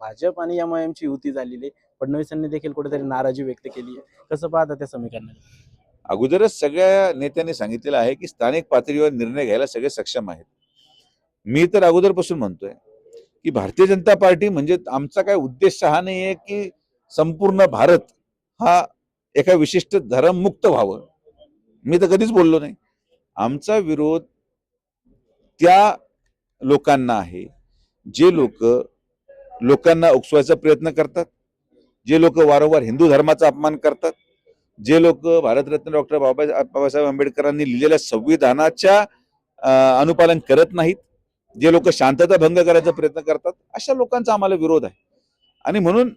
भाजप आणि एमआयएमची युती झालेली आहे. फडणवीसांनी देखील कुठेतरी नाराजी व्यक्त केली आहे. कसं पाहता त्या समीकरणाला? अगोदरच सगळ्या नेत्यांनी सांगितलेलं आहे की स्थानिक पातळीवर निर्णय घ्यायला सगळे सक्षम आहेत. मी तर अगोदरपासून म्हणतोय की भारतीय जनता पार्टी म्हणजे आमचा काय उद्देश हा नाहीये की संपूर्ण भारत हा एका विशिष्ट धर्ममुक्त व्हावं. मी तर कधीच बोललो नाही. आमचा विरोध त्या लोकांना आहे जे लोकांना उकसवायचा प्रयत्न करतात, जे लोक वारंवार हिंदू धर्माचा अपमान करतात, जे लोक भारतरत्न डॉक्टर बाबासाहेब आंबेडकरांनी लिहिलेल्या संविधानाच्या अनुपालन करत नाहीत, जे लोक शांतता भंग करायचा प्रयत्न करतात, अशा लोकांचा आम्हाला विरोध आहे. आणि म्हणून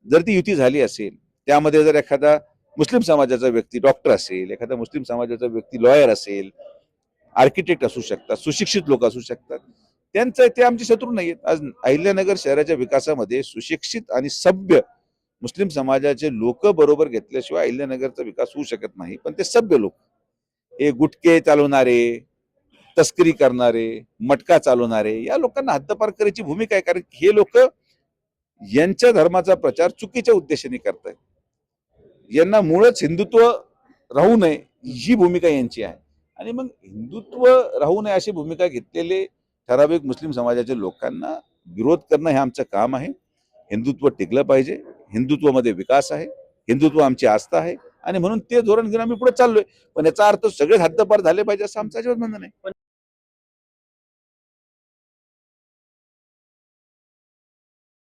जर ती युती झाली असेल, त्यामध्ये जर एखादा मुस्लिम समाजाचा व्यक्ती डॉक्टर असेल, एखादा मुस्लिम समाजाचा व्यक्ती लॉयर असेल, आर्किटेक्ट असू शकतात, सुशिक्षित लोक असू शकतात, त्यांचं ते आमचे शत्रू नाहीत. आज अहिल्यानगर शहराच्या विकासामध्ये सुशिक्षित आणि सभ्य मुस्लिम समाजाचे लोक बरोबर घेतल्याशिवाय अहिल्यानगरचा विकास होऊ शकत नाही. पण ते सभ्य लोक, हे गुटखे चालवणारे, तस्करी करणारे, मटका चालवणारे, या लोकांना हद्दपार करायची भूमिका आहे. कारण हे लोक यांच्या धर्माचा प्रचार चुकीच्या उद्देशाने करतायत. यांना मुळच हिंदुत्व राहू नये ही भूमिका यांची आहे. आणि मग हिंदुत्व राहू नये अशी भूमिका घेतलेले ठराविक मुस्लिम समाजाच्या लोकांना विरोध करणं हे आमचं काम आहे. हिंदुत्व टिकलं पाहिजे, हिंदुत्वामध्ये विकास आहे, हिंदुत्व आमची आस्था आहे आणि म्हणून ते धोरण घेऊन आम्ही पुढे चाललोय. पण याचा अर्थ सगळे हद्दपार झाले पाहिजे असं आमचं अजिबात म्हणणं नाही.